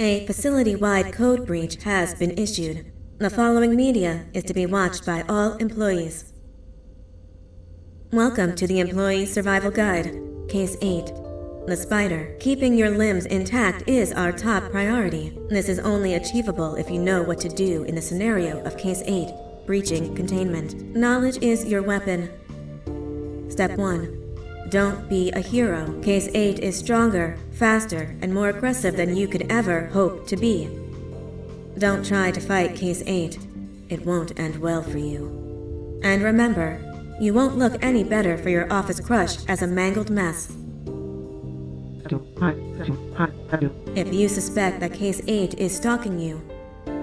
A facility-wide code breach has been issued. The following media is to be watched by all employees. Welcome to the Employee Survival Guide, Case 8. The spider. Keeping your limbs intact is our top priority. This is only achievable if you know what to do in the scenario of Case 8, breaching containment. Knowledge is your weapon. Step 1. Don't be a hero. Case 8 is stronger, faster, and more aggressive than you could ever hope to be. Don't try to fight Case 8. It won't end well for you. And remember, you won't look any better for your office crush as a mangled mess. If you suspect that Case 8 is stalking you,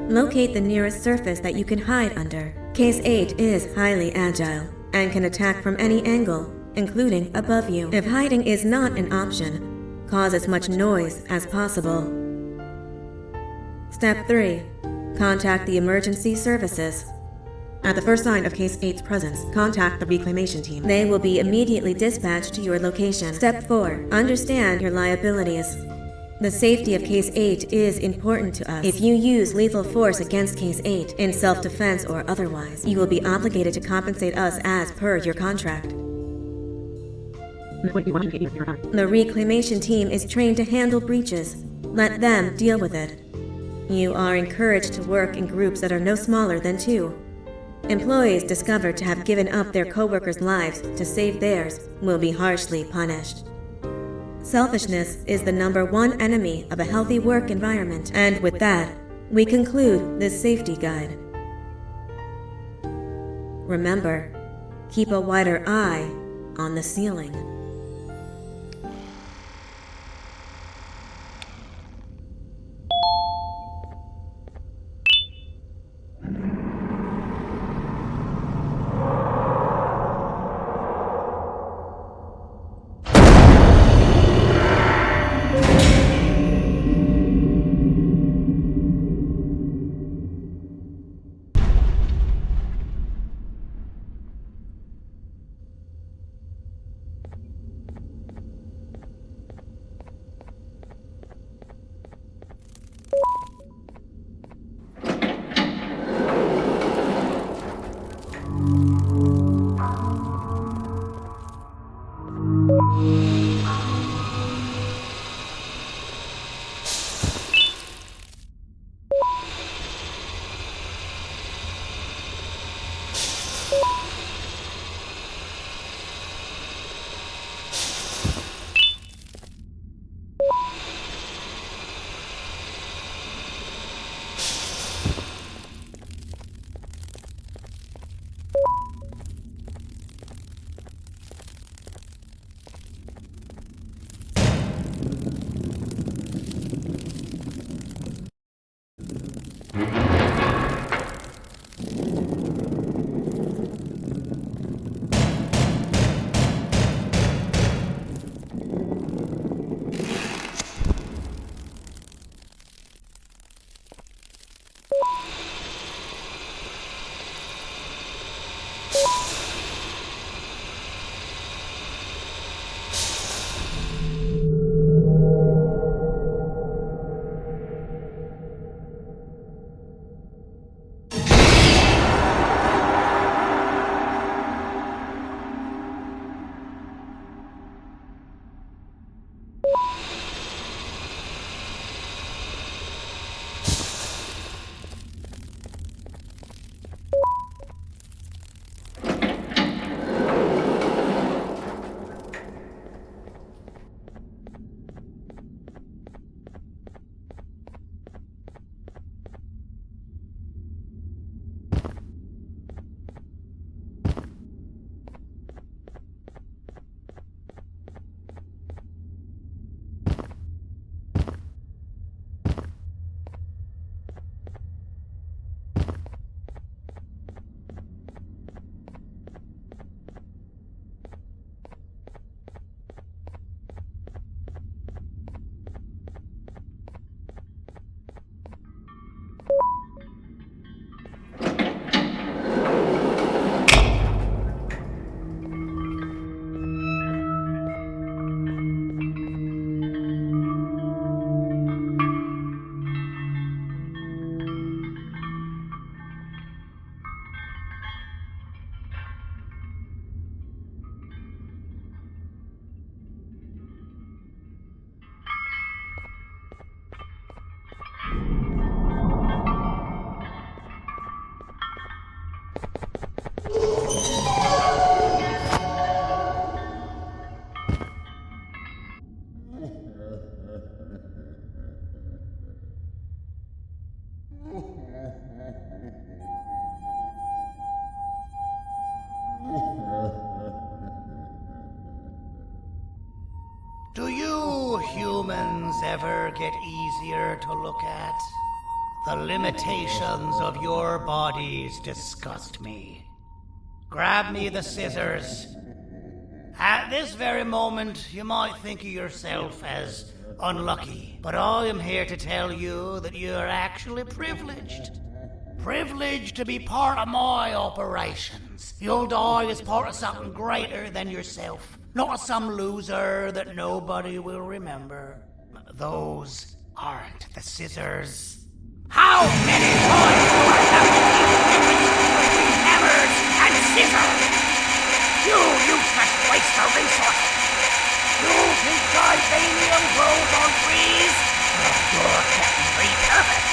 locate the nearest surface that you can hide under. Case 8 is highly agile and can attack from any angle, including above you. If hiding is not an option, cause as much noise as possible. Step 3. Contact the emergency services. At the first sign of Case 8's presence, contact the reclamation team. They will be immediately dispatched to your location. Step 4. Understand your liabilities. The safety of Case 8 is important to us. If you use lethal force against Case 8, in self-defense or otherwise, you will be obligated to compensate us as per your contract. The reclamation team is trained to handle breaches. Let them deal with it. You are encouraged to work in groups that are no smaller than 2. Employees discovered to have given up their co-workers' lives to save theirs will be harshly punished. Selfishness is the #1 enemy of a healthy work environment. And with that, we conclude this safety guide. Remember, keep a wider eye on the ceiling. humans ever get easier to look at? The limitations of your bodies disgust me. Grab me the scissors. At this very moment, you might think of yourself as unlucky, but I am here to tell you that you are actually privileged. Privileged to be part of my operations. You'll die as part of something greater than yourself, not as some loser that nobody will remember. Those aren't the scissors. How many times do I have to keep between hammers and scissors? You useless waste of resources! You think titanium grows on trees? You're getting repurposed!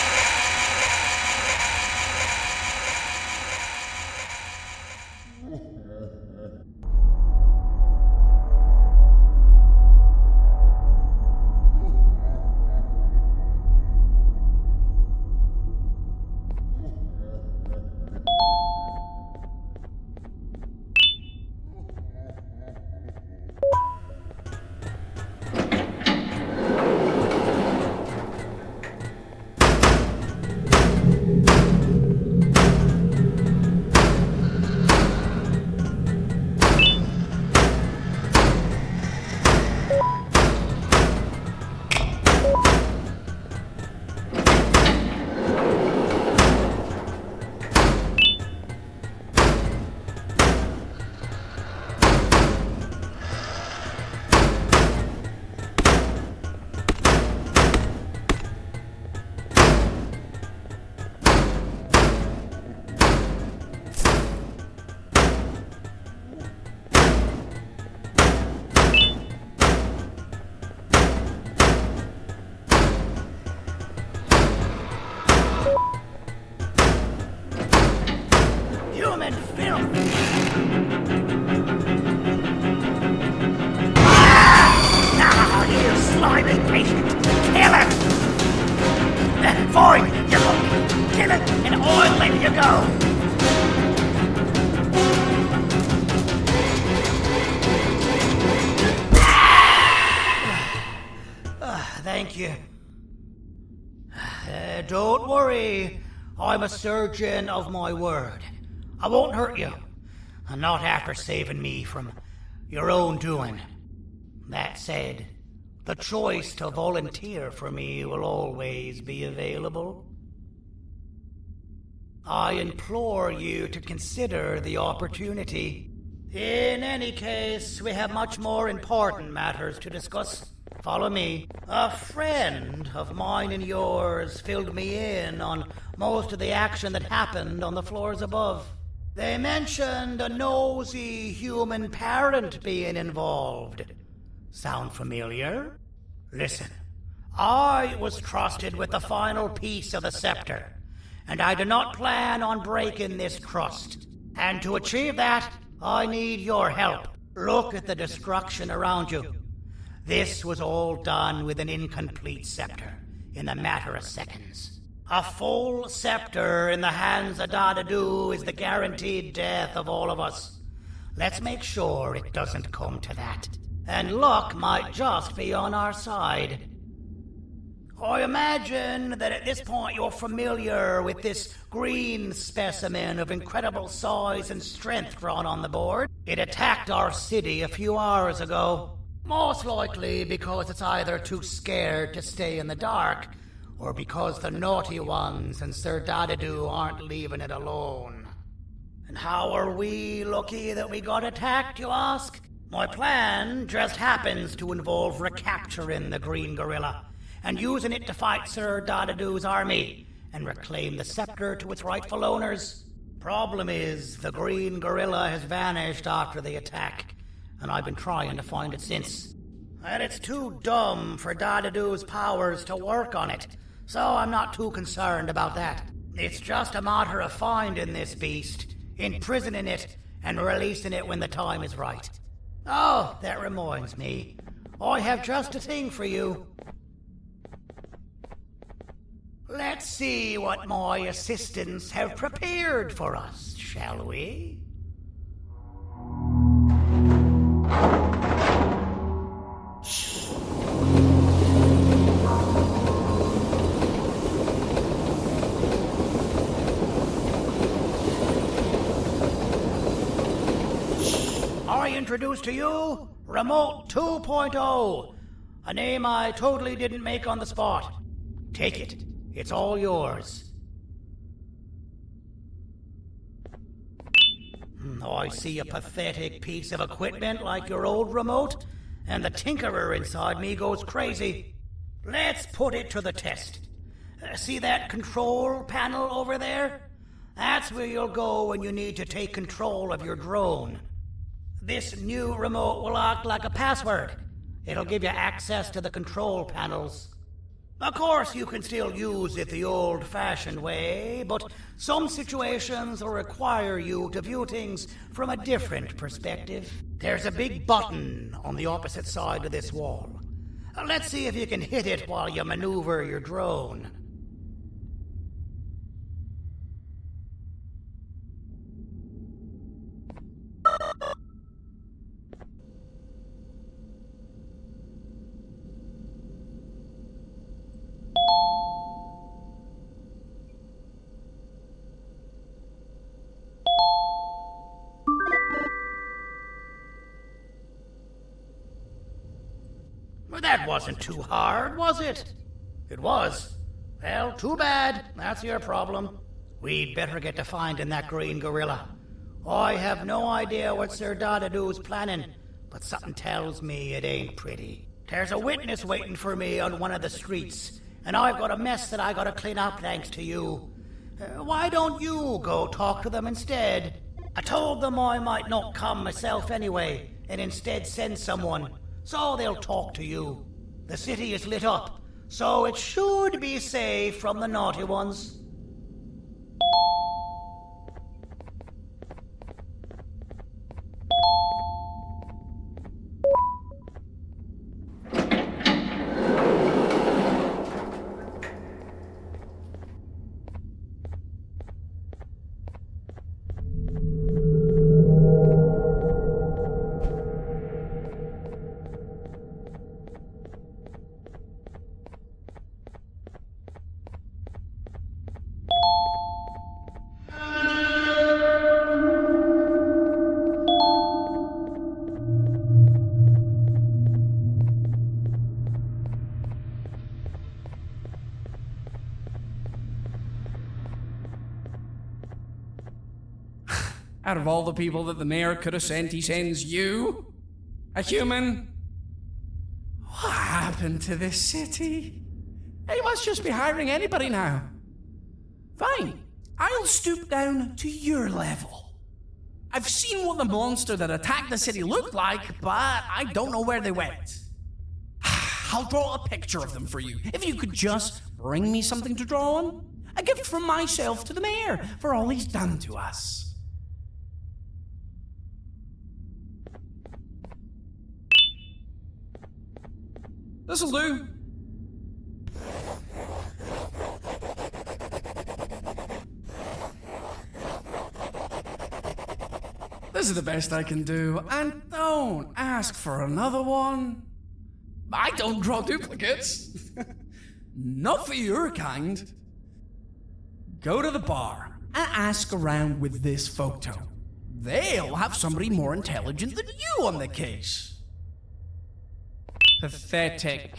Human filth! Now, you slimy patient! Kill it! Fine, you go! Kill it, and I'll let you go! Thank you. Don't worry. I'm a surgeon of my word. I won't hurt you. And not after saving me from your own doing. That said, the choice to volunteer for me will always be available. I implore you to consider the opportunity. In any case, we have much more important matters to discuss. Follow me. A friend of mine and yours filled me in on most of the action that happened on the floors above. They mentioned a nosy human parent being involved. Sound familiar? Listen, I was trusted with the final piece of the scepter, and I do not plan on breaking this trust. And to achieve that, I need your help. Look at the destruction around you. This was all done with an incomplete scepter, in a matter of seconds. A full scepter in the hands of Dadadu is the guaranteed death of all of us. Let's make sure it doesn't come to that. And luck might just be on our side. I imagine that at this point you're familiar with this green specimen of incredible size and strength drawn on the board. It attacked our city a few hours ago. Most likely because it's either too scared to stay in the dark, or because the naughty ones and Sir Dadadu aren't leaving it alone. And how are we lucky that we got attacked, you ask? My plan just happens to involve recapturing the green gorilla, and using it to fight Sir Dadadu's army, and reclaim the scepter to its rightful owners. Problem is, the green gorilla has vanished after the attack, and I've been trying to find it since. And it's too dumb for Dadadu's powers to work on it, so I'm not too concerned about that. It's just a matter of finding this beast, imprisoning it, and releasing it when the time is right. Oh, that reminds me. I have just a thing for you. Let's see what my assistants have prepared for us, shall we? I introduce to you Remote 2.0, a name I totally didn't make on the spot. Take it. It's all yours. I see a pathetic piece of equipment like your old remote, and the tinkerer inside me goes crazy. Let's put it to the test. See that control panel over there? That's where you'll go when you need to take control of your drone. This new remote will act like a password. It'll give you access to the control panels. Of course, you can still use it the old-fashioned way, but some situations will require you to view things from a different perspective. There's a big button on the opposite side of this wall. Let's see if you can hit it while you maneuver your drone. Well, that wasn't too hard, was it? It was. Well, too bad. That's your problem. We'd better get to finding that green gorilla. I have no idea what Sir Dadadoo's planning, but something tells me it ain't pretty. There's a witness waiting for me on one of the streets, and I've got a mess that I gotta clean up thanks to you. Why don't you go talk to them instead? I told them I might not come myself anyway, and instead send someone, so they'll talk to you. The city is lit up, so it should be safe from the naughty ones. Out of all the people that the mayor could have sent, he sends you? A human? What happened to this city? He must just be hiring anybody now. Fine, I'll stoop down to your level. I've seen what the monster that attacked the city looked like, but I don't know where they went. I'll draw a picture of them for you, if you could just bring me something to draw on. A gift from myself to the mayor for all he's done to us. This'll do. This is the best I can do, and don't ask for another one. I don't draw duplicates. Not for your kind. Go to the bar and ask around with this photo. They'll have somebody more intelligent than you on the case. Pathetic.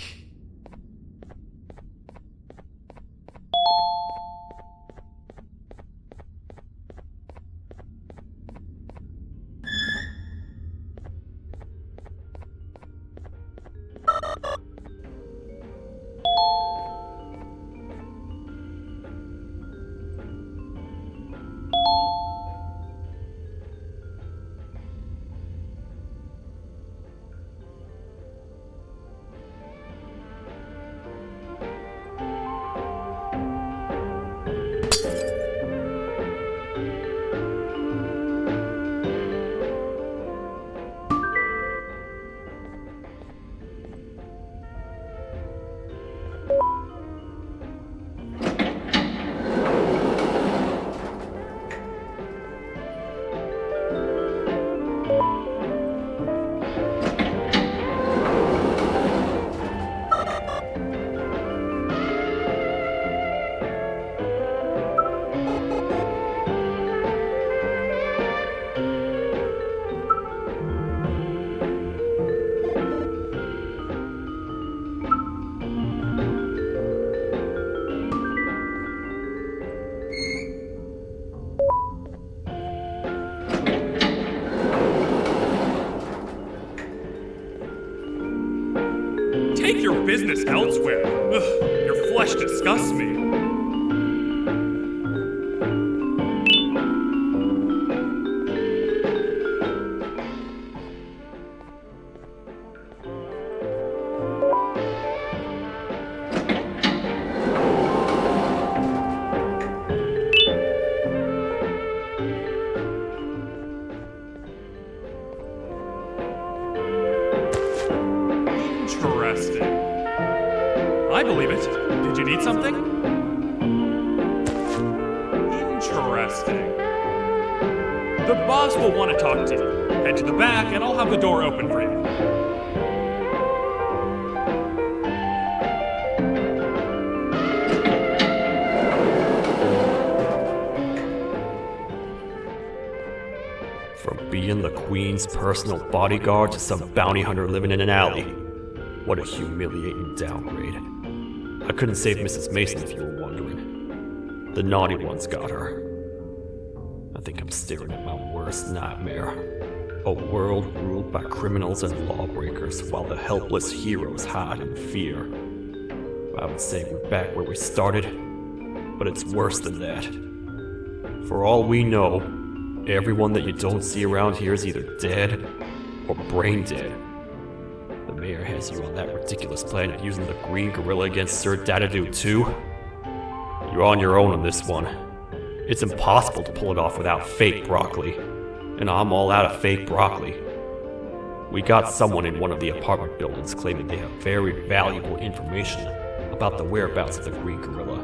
Take your business elsewhere. Ugh, your flesh disgusts me. Interesting. I believe it. Did you need something? Interesting. The boss will want to talk to you. Head to the back and I'll have the door open for you. From being the Queen's personal bodyguard to some bounty hunter living in an alley. What a humiliating downgrade. I couldn't save Mrs. Mason if you were wondering. The naughty ones got her. I think I'm staring at my worst nightmare. A world ruled by criminals and lawbreakers while the helpless heroes hide in fear. I would say we're back where we started, but it's worse than that. For all we know, everyone that you don't see around here is either dead or brain dead. The mayor has you on that ridiculous plan of using the green gorilla against Sir Dadadoo too. You're on your own on this one. It's impossible to pull it off without fake broccoli, and I'm all out of fake broccoli. We got someone in one of the apartment buildings claiming they have very valuable information about the whereabouts of the green gorilla.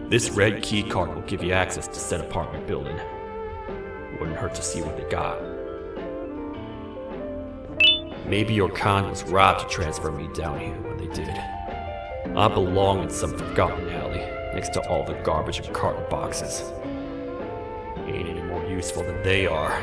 This red key card will give you access to said apartment building. Wouldn't hurt to see what they got. Maybe your con was robbed to transfer me down here when they did. I belong in some forgotten alley, next to all the garbage and carton boxes. Ain't any more useful than they are.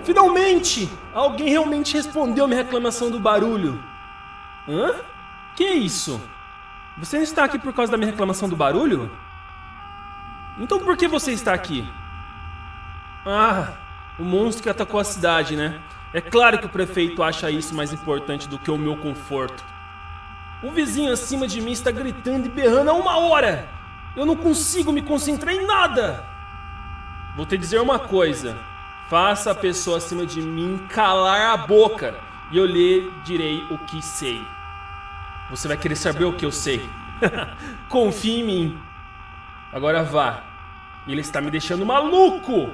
Finalmente! Alguém realmente respondeu minha reclamação do barulho. Hã? Que isso? Você não está aqui por causa da minha reclamação do barulho? Então por que você está aqui? Ah, o monstro que atacou a cidade, né? É claro que o prefeito acha isso mais importante do que o meu conforto. O vizinho acima de mim está gritando e berrando há 1 hora! Eu não consigo me concentrar em nada! Vou te dizer uma coisa. Faça a pessoa acima de mim calar a boca e eu lhe direi o que sei. Você vai querer saber o que eu sei. Confie em mim. Agora vá. Ele está me deixando maluco!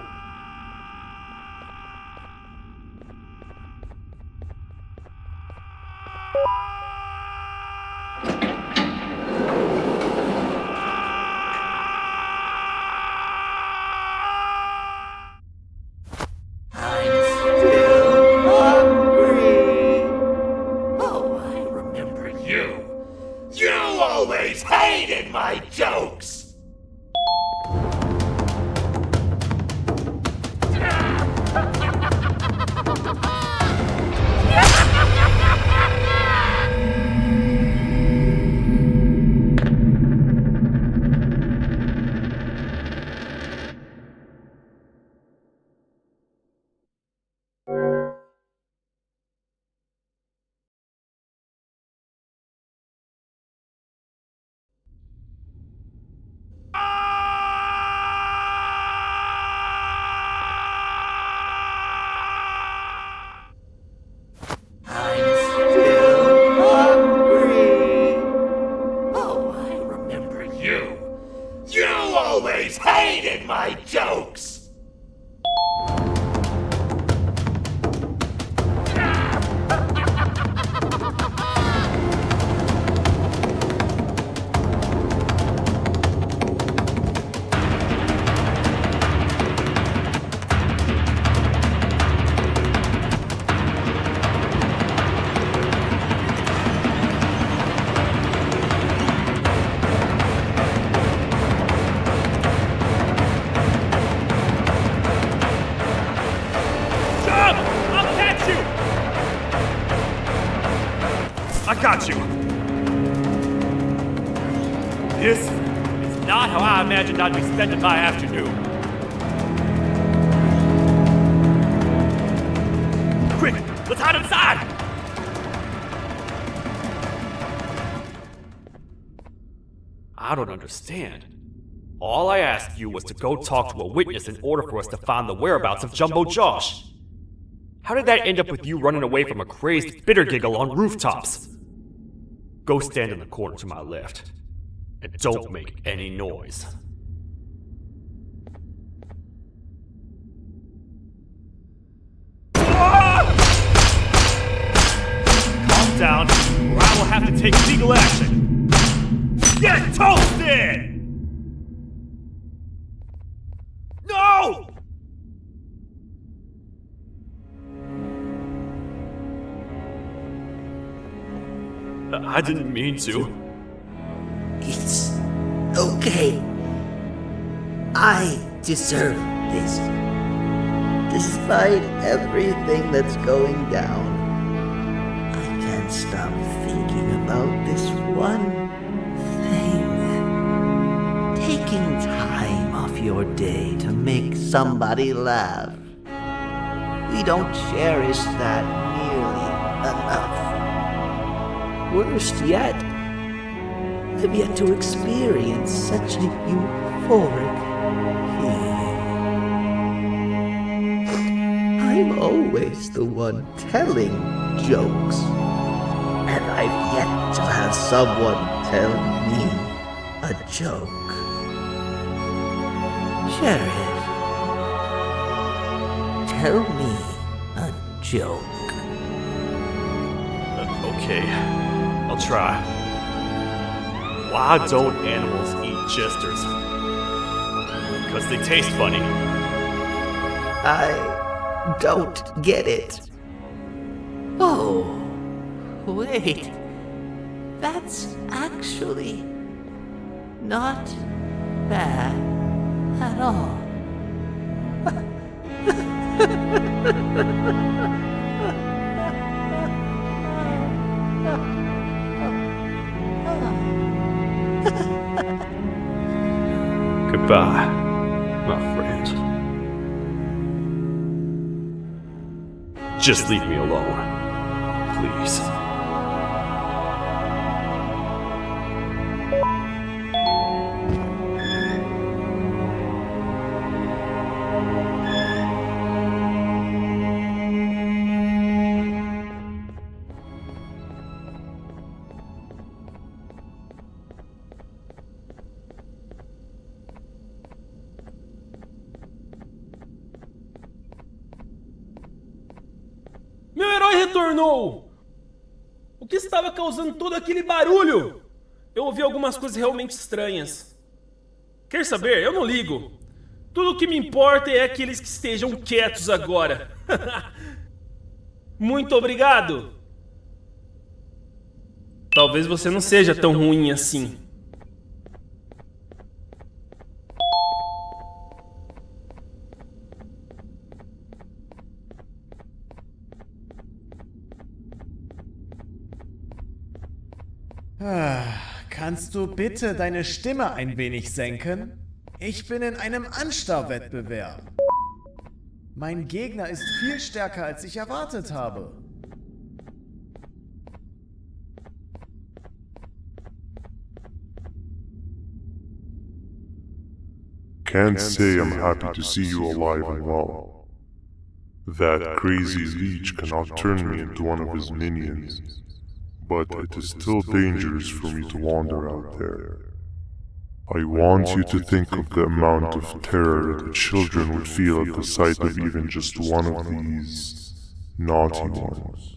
Not how I imagined I'd be spending my afternoon. Quick, let's hide inside! I don't understand. All I asked you was to go talk to a witness in order for us to find the whereabouts of Jumbo Josh. How did that end up with you running away from a crazed bitter giggle on rooftops? Go stand in the corner to my left. And don't make any noise. Calm down, or I will have to take legal action. Get toasted! No! I didn't mean to. It's okay. I deserve this. Despite everything that's going down, I can't stop thinking about this one thing. Taking time off your day to make somebody laugh. We don't cherish that nearly enough. Worst yet, I've yet to experience such a euphoric feeling. I'm always the one telling jokes, and I've yet to have someone tell me a joke. Sheriff, tell me a joke. Okay, I'll try. Why don't animals eat jesters? Because they taste funny. I don't get it. Oh, wait. That's actually not bad at all. Goodbye, my friend. Just leave me alone, please. Meu herói retornou! O que estava causando todo aquele barulho? Eu ouvi algumas coisas realmente estranhas. Quer saber? Eu não ligo. Tudo o que me importa é aqueles que estejam quietos agora. Muito obrigado! Talvez você não seja tão ruim assim. Kannst du bitte deine Stimme ein wenig senken? Ich bin in einem Anstarrwettbewerb. Mein Gegner ist viel stärker, als ich erwartet habe. Can't say I'm happy to see you alive and well. That crazy leech cannot turn me into one of his minions, but it is still dangerous for me to wander out there. I want you to think of the amount of terror that the children would feel at the sight of even just one of these naughty ones.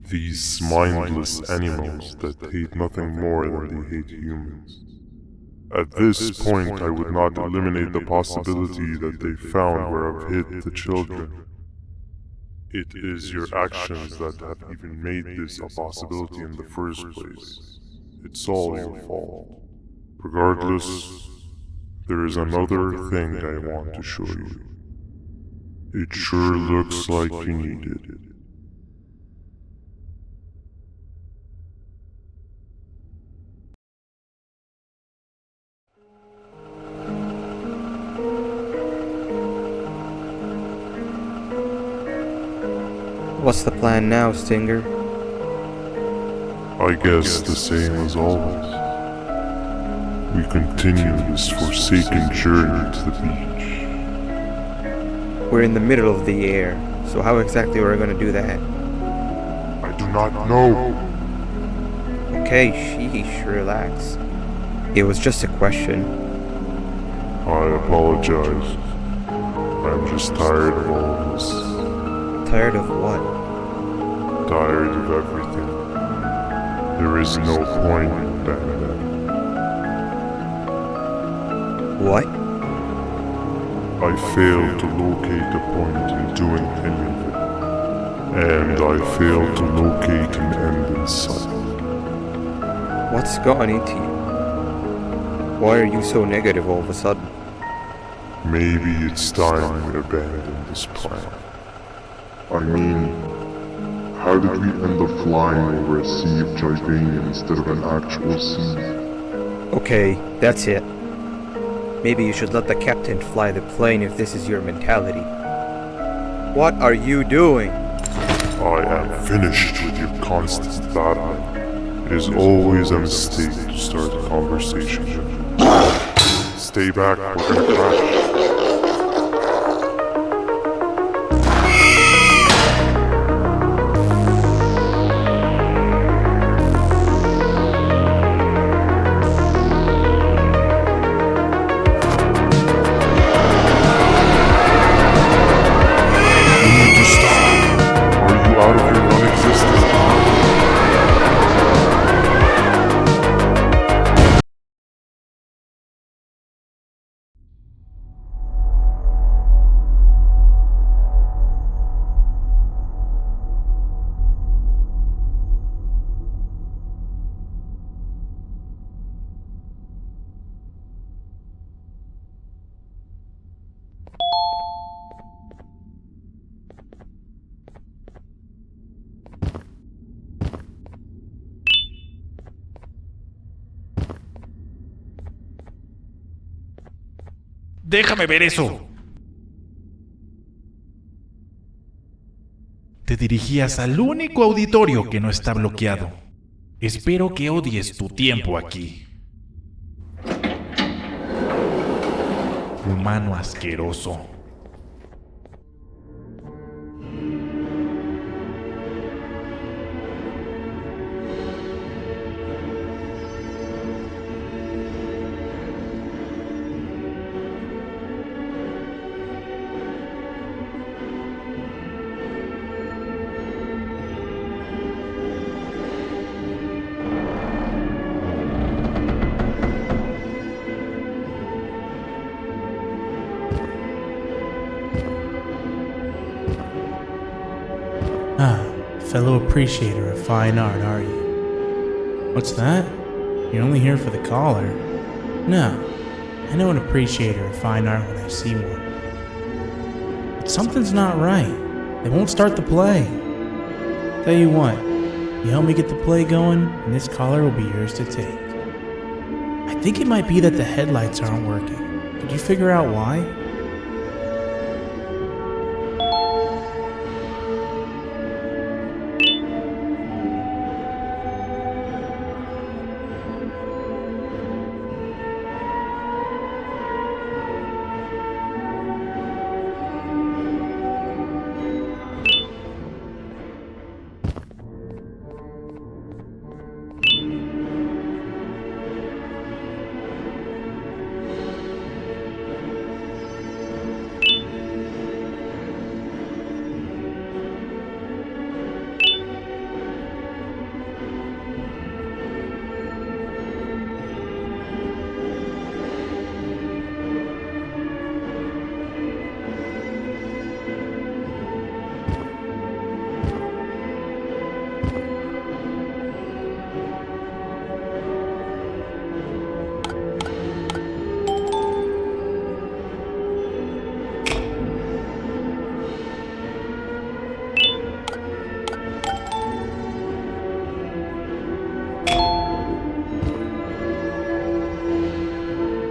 These mindless animals that hate nothing more than they hate humans. At this point, I would not eliminate the possibility that they found where I've hid the children. It is your actions that have even made this a possibility in the first place. It's all your fault. Regardless, there is another thing I want to show you. It sure looks like you need it. What's the plan now, Stinger? I guess the same as always. We continue this forsaken journey to the beach. We're in the middle of the air, so how exactly are we gonna do that? I do not know. Okay, sheesh, relax. It was just a question. I apologize. I'm just tired of all this. Tired of what? Tired of everything. There is no point in Banban. What? I failed to locate a point in doing any of it. And I failed to locate an end in sight. What's gotten into you? Why are you so negative all of a sudden? Maybe it's time we abandon this plan. I mean, how did we end up flying over a sea of Jivania instead of an actual sea? Okay, that's it. Maybe you should let the captain fly the plane if this is your mentality. What are you doing? I am finished with your constant battling. It is always a mistake to start a conversation. Stay back, we're gonna crash. Out of your non-existent Déjame ver eso. Te dirigías al único auditorio que no está bloqueado. Espero que odies tu tiempo aquí. Humano asqueroso. Fellow appreciator of fine art, are you? What's that? You're only here for the collar? No, I know an appreciator of fine art when I see one. But something's not right. They won't start the play. Tell you what, you help me get the play going, and this collar will be yours to take. I think it might be that the headlights aren't working. Did you figure out why?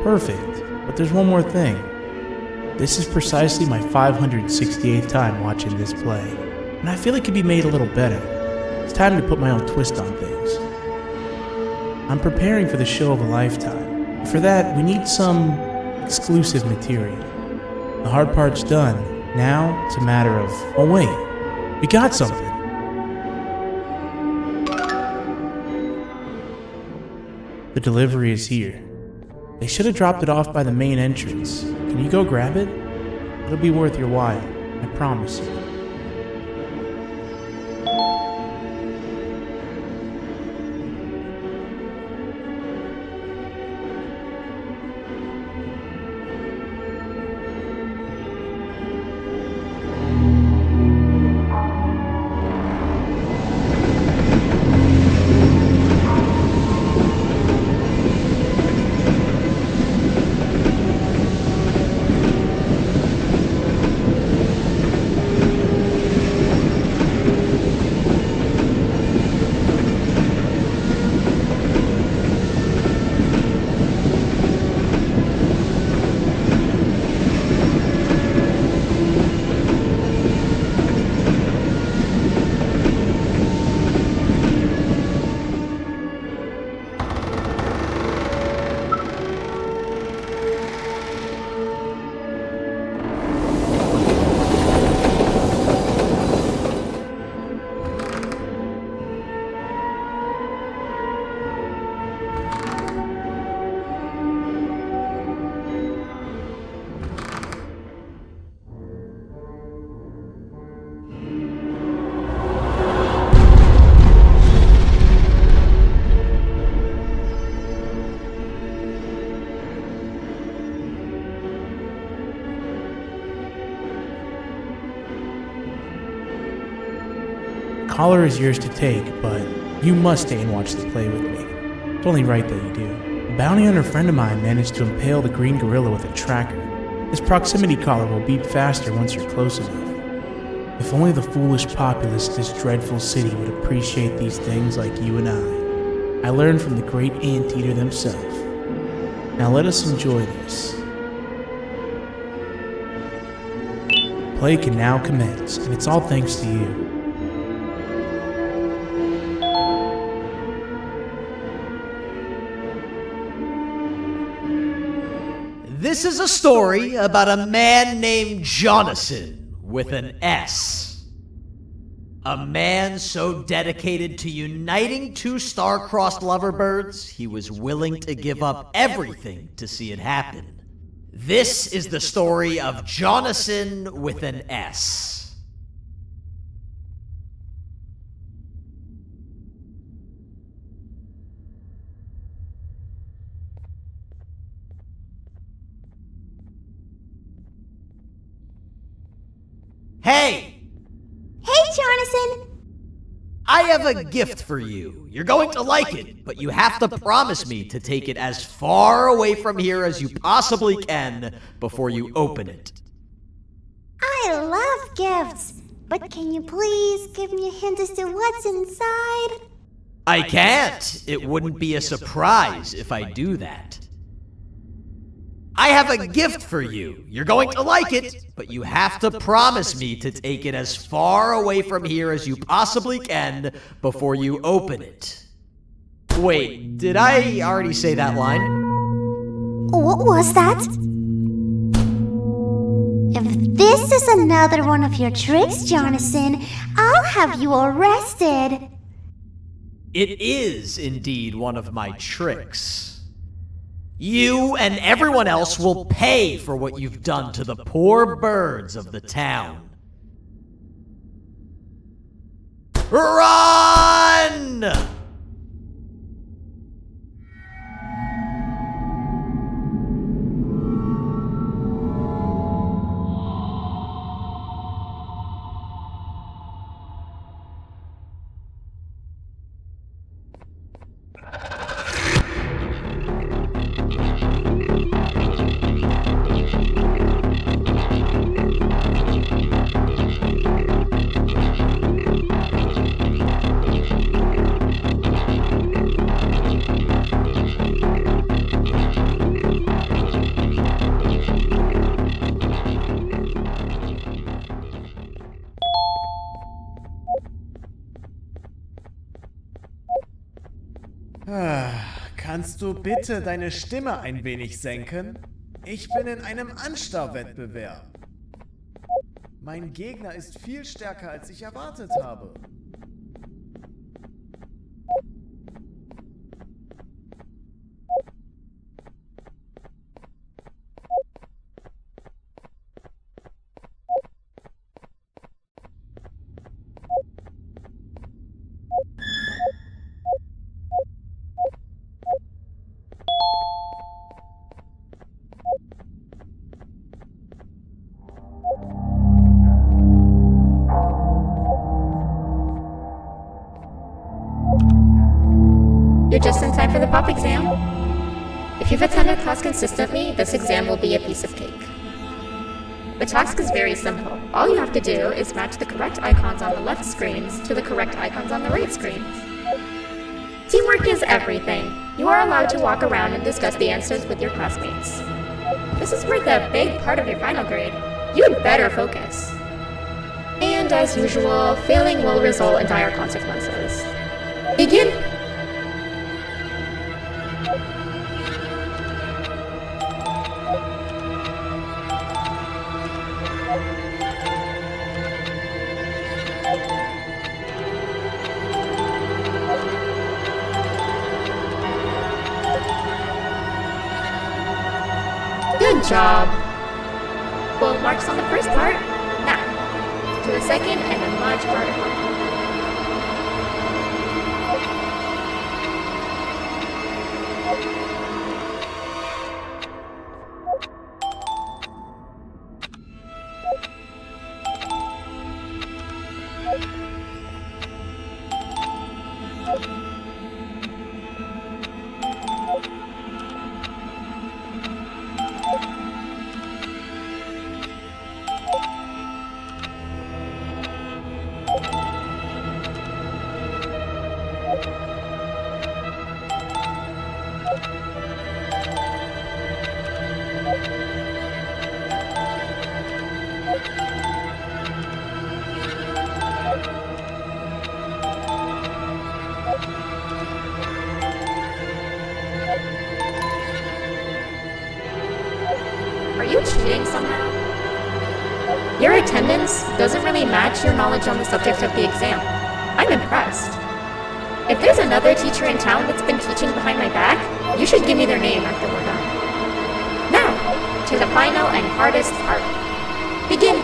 Perfect, but there's one more thing. This is precisely my 568th time watching this play. and I feel it could be made a little better. It's time to put my own twist on things. I'm preparing for the show of a lifetime. For that, we need some exclusive material. The hard part's done. Now, it's a matter of, oh wait, we got something. The delivery is here. They should have dropped it off by the main entrance. Can you go grab it? It'll be worth your while, I promise you. Collar is yours to take, but you must stay and watch the play with me. It's only right that you do. A bounty hunter friend of mine managed to impale the green gorilla with a tracker. This proximity collar will beep faster once you're close enough. If only the foolish populace of this dreadful city would appreciate these things like you and I. I learned from the great anteater themselves. Now let us enjoy this. Play can now commence, and it's all thanks to you. This is a story about a man named Jonathan with an S. A man so dedicated to uniting two star-crossed loverbirds, he was willing to give up everything to see it happen. This is the story of Jonathan with an S. Hey! Hey, Jonathan! I have a gift for you. You're going to like it, but you have to promise me to take it as far away from here as you possibly can before you open it. I love gifts, but can you please give me a hint as to what's inside? I can't. It wouldn't be a surprise if I do that. I have a gift for you. You're going to like it, but you have to promise me to take it as far away from here as you possibly can before you open it. Wait, did I already say that line? What was that? If this is another one of your tricks, Jonathan, I'll have you arrested. It is indeed one of my tricks. You and everyone else will pay for what you've done to the poor birds of the town. Run! Kannst du bitte deine Stimme ein wenig senken? Ich bin in einem Anstarrwettbewerb. Mein Gegner ist viel stärker, als ich erwartet habe. You're just in time for the pop exam. If you've attended class consistently, this exam will be a piece of cake. The task is very simple. All you have to do is match the correct icons on the left screens to the correct icons on the right screens. Teamwork is everything. You are allowed to walk around and discuss the answers with your classmates. This is worth a big part of your final grade. You had better focus. And as usual, failing will result in dire consequences. Begin. Good job. Full marks on the first part. Now, to the second and a large particle. Are you cheating somehow? Your attendance doesn't really match your knowledge on the subject of the exam. I'm impressed. If there's another teacher in town that's been teaching behind my back, you should give me their name after we're done. Now, to the final and hardest part. Begin!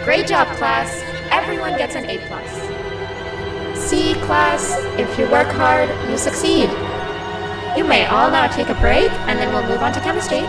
Great job, class. Everyone gets an A+. See, class, if you work hard, you succeed. You may all now take a break, and then we'll move on to chemistry.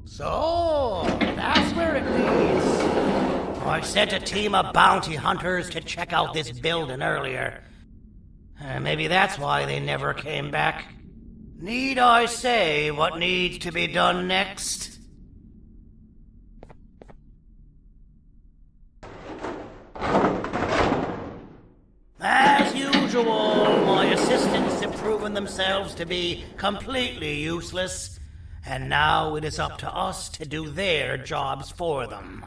So, that's where it leads. I sent a team of bounty hunters to check out this building earlier. Maybe that's why they never came back. Need I say what needs to be done next? As usual, my assistants have proven themselves to be completely useless. And now it is up to us to do their jobs for them.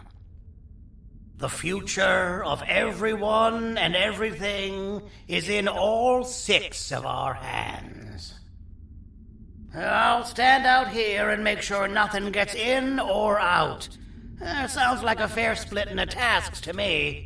The future of everyone and everything is in all 6 of our hands. I'll stand out here and make sure nothing gets in or out. Sounds like a fair splitting of tasks to me.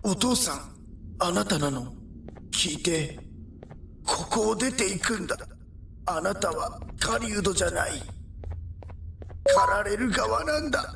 お父さん、あなたなの？聞いて、ここを出ていくんだ。あなたは狩人じゃない。狩られる側なんだ。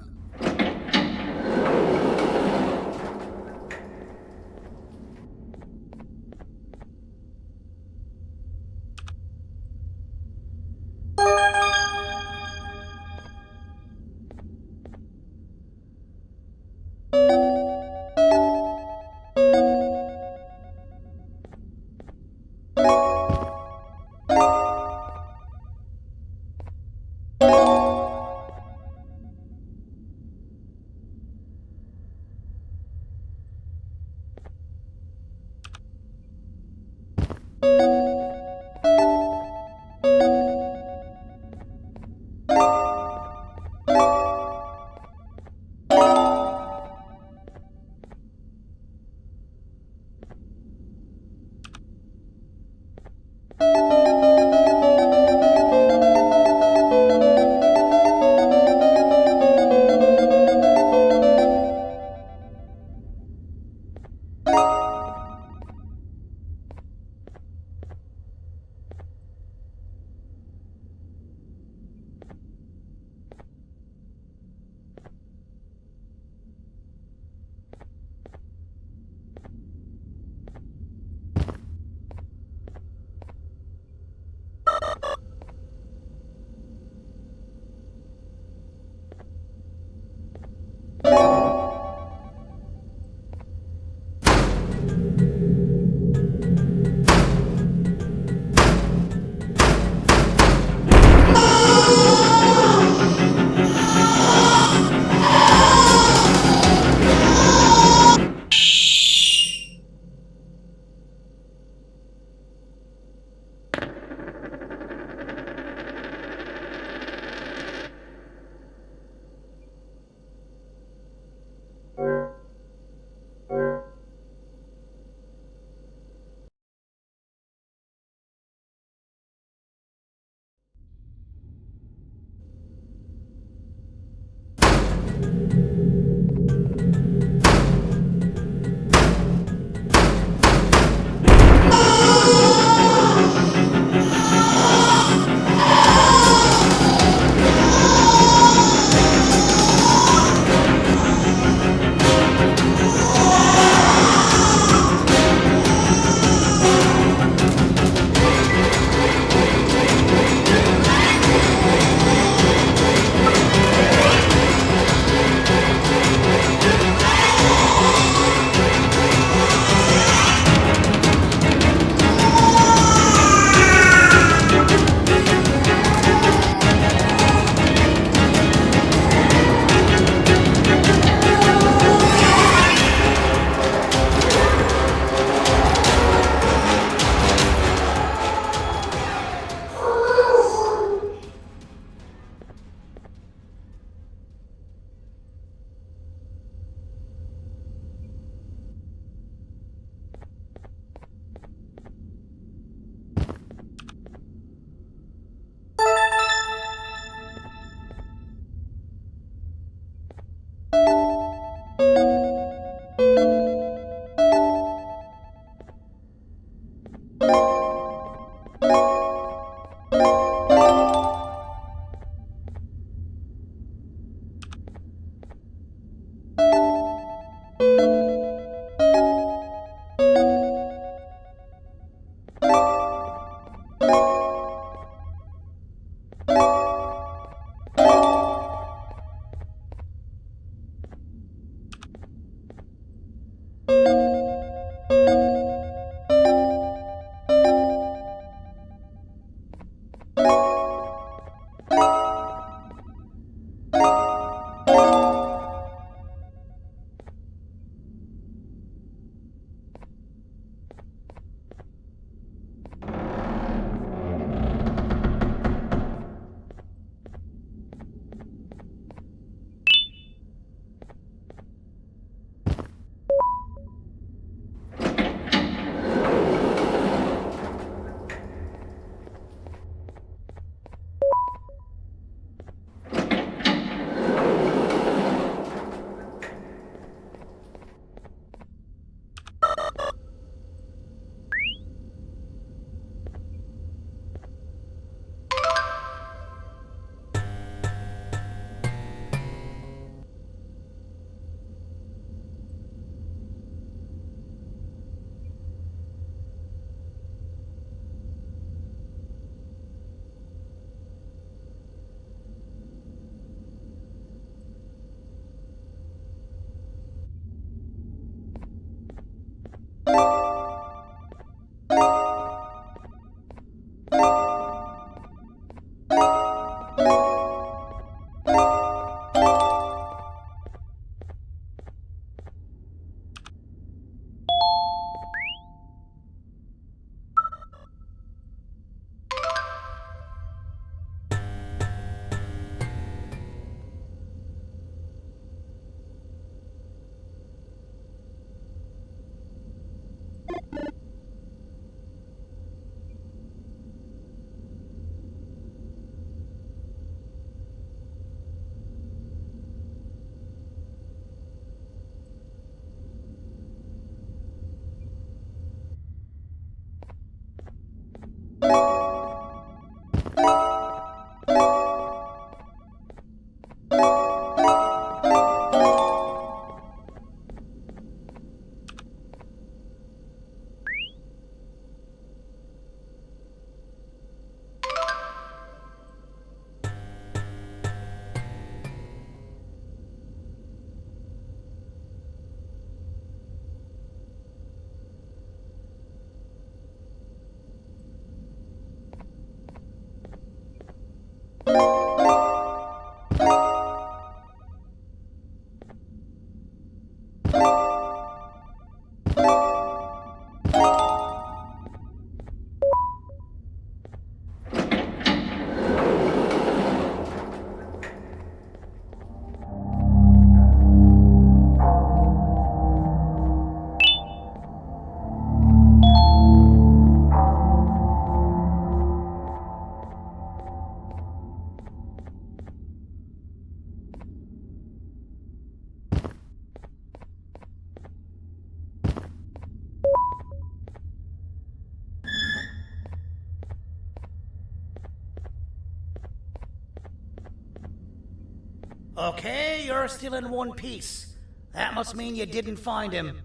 Okay, you're still in one piece. That must mean you didn't find him.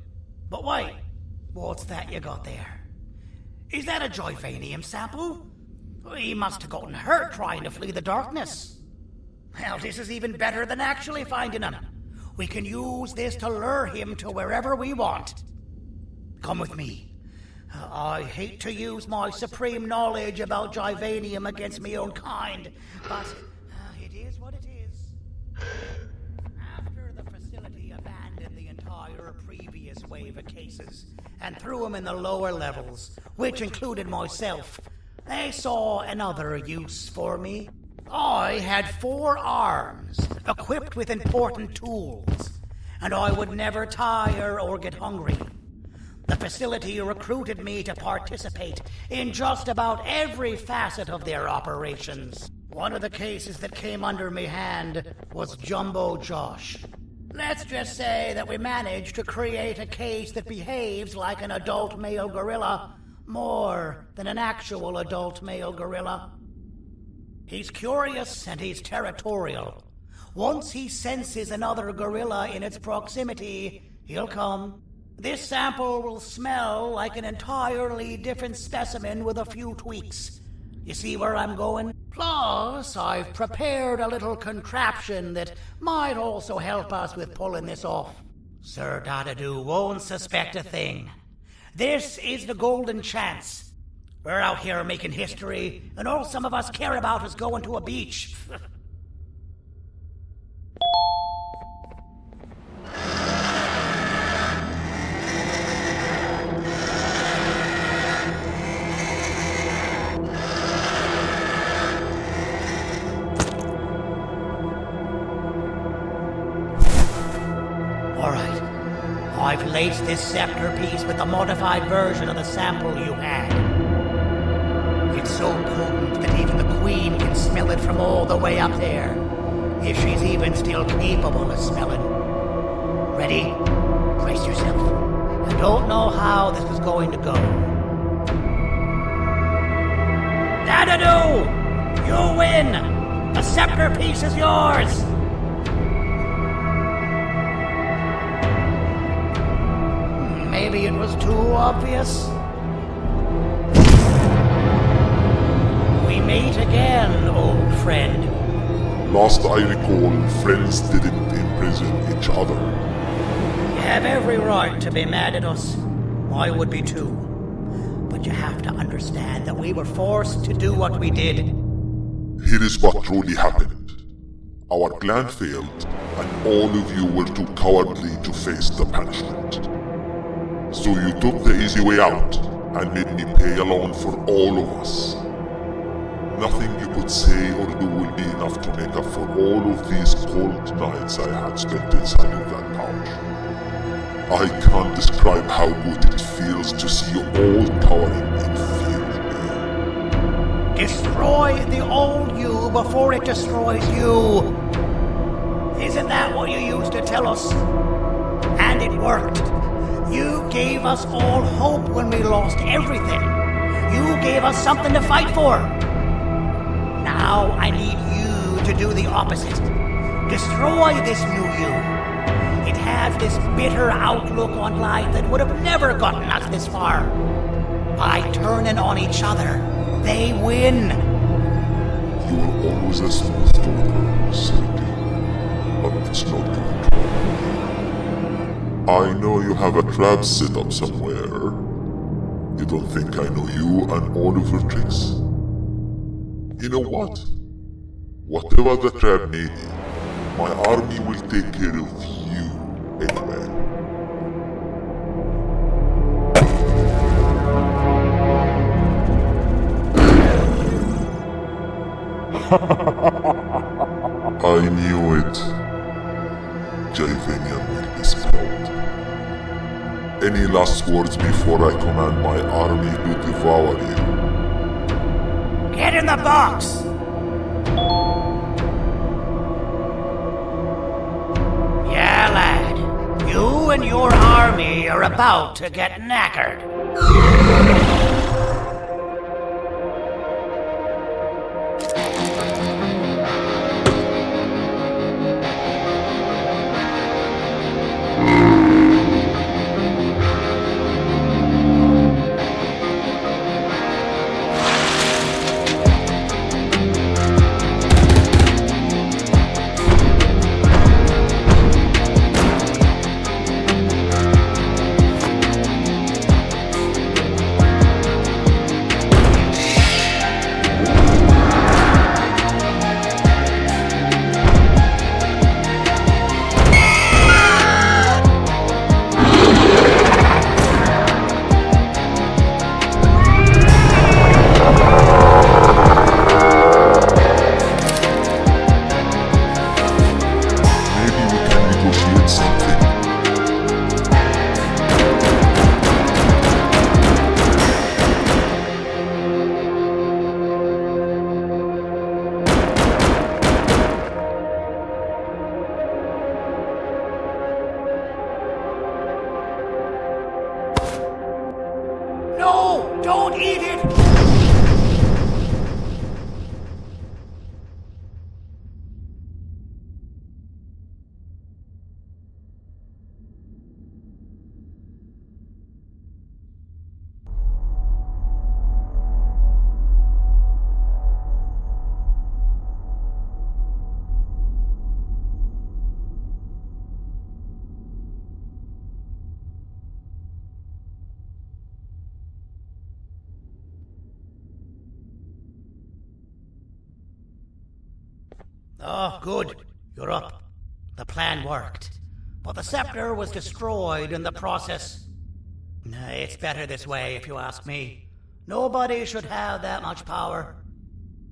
But wait, what's that you got there? Is that a Joyvanium sample? He must have gotten hurt trying to flee the darkness. Well, this is even better than actually finding him. We can use this to lure him to wherever we want. Come with me. I hate to use my supreme knowledge about Joyvanium against my own kind, but it is what it is. After the facility abandoned the entire previous wave of cases and threw them in the lower levels, which included myself, they saw another use for me. I had 4 arms, equipped with important tools, and I would never tire or get hungry. The facility recruited me to participate in just about every facet of their operations. One of the cases that came under me hand was Jumbo Josh. Let's just say that we managed to create a case that behaves like an adult male gorilla, more than an actual adult male gorilla. He's curious and he's territorial. Once he senses another gorilla in its proximity, he'll come. This sample will smell like an entirely different specimen with a few tweaks. You see where I'm going? Plus, I've prepared a little contraption that might also help us with pulling this off. Sir Dadadoo won't suspect a thing. This is the golden chance. We're out here making history, and all some of us care about is going to a beach. Alright, I've laced this scepter piece with the modified version of the sample you had. It's so potent that even the Queen can smell it from all the way up there, if she's even still capable of smelling. Ready? Brace yourself. I don't know how this is going to go. Dadadoo! You win! The scepter piece is yours! Maybe it was too obvious. We meet again, old friend. Last I recall, friends didn't imprison each other. You have every right to be mad at us. I would be too. But you have to understand that we were forced to do what we did. Here is what truly happened. Our plan failed, and all of you were too cowardly to face the punishment. So you took the easy way out, and made me pay alone for all of us. Nothing you could say or do will be enough to make up for all of these cold nights I had spent inside of that pouch. I can't describe how good it feels to see you all cowering in fear of me. Destroy the old you before it destroys you. Isn't that what you used to tell us? And it worked. You gave us all hope when we lost everything. You gave us something to fight for. Now I need you to do the opposite. Destroy this new you. It has this bitter outlook on life that would have never gotten us this far. By turning on each other, they win. You were always a smooth talker, Sergey, but it's not going to work. I know you have a trap set up somewhere. You don't think I know you and all of your tricks? You know what? Whatever the trap may be, my army will take care of you anyway. I knew it. Joyvanium will be spelled. Any last words before I command my army to devour you? Get in the box! Yeah, lad. You and your army are about to get knackered. Don't eat it! Oh, good. You're up. The plan worked. But the scepter was destroyed in the process. It's better this way, if you ask me. Nobody should have that much power.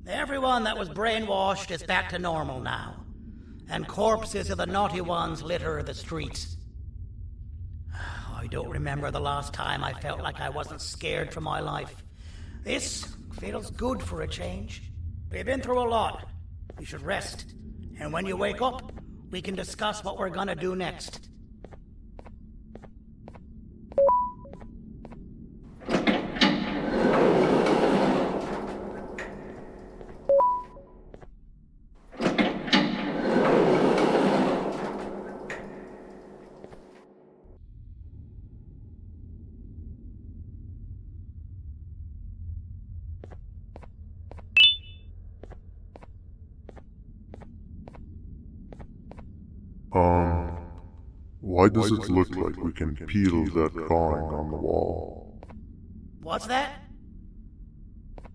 Everyone that was brainwashed is back to normal now. And corpses of the naughty ones litter the streets. I don't remember the last time I felt like I wasn't scared for my life. This feels good for a change. We've been through a lot. You should rest. And when you wake up, we can discuss what we're gonna do next. Why does it look like we can peel that drawing on the wall? What's that?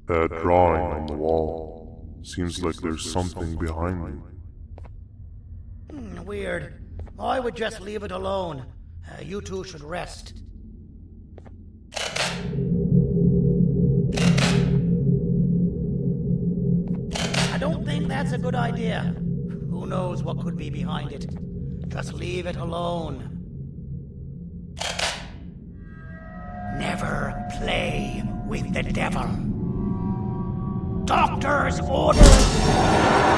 That drawing on the wall. Seems like there's something behind it. Weird. I would just leave it alone. You two should rest. I don't think that's a good idea. Who knows what could be behind it? Just leave it alone. Never play with the devil. Doctor's orders!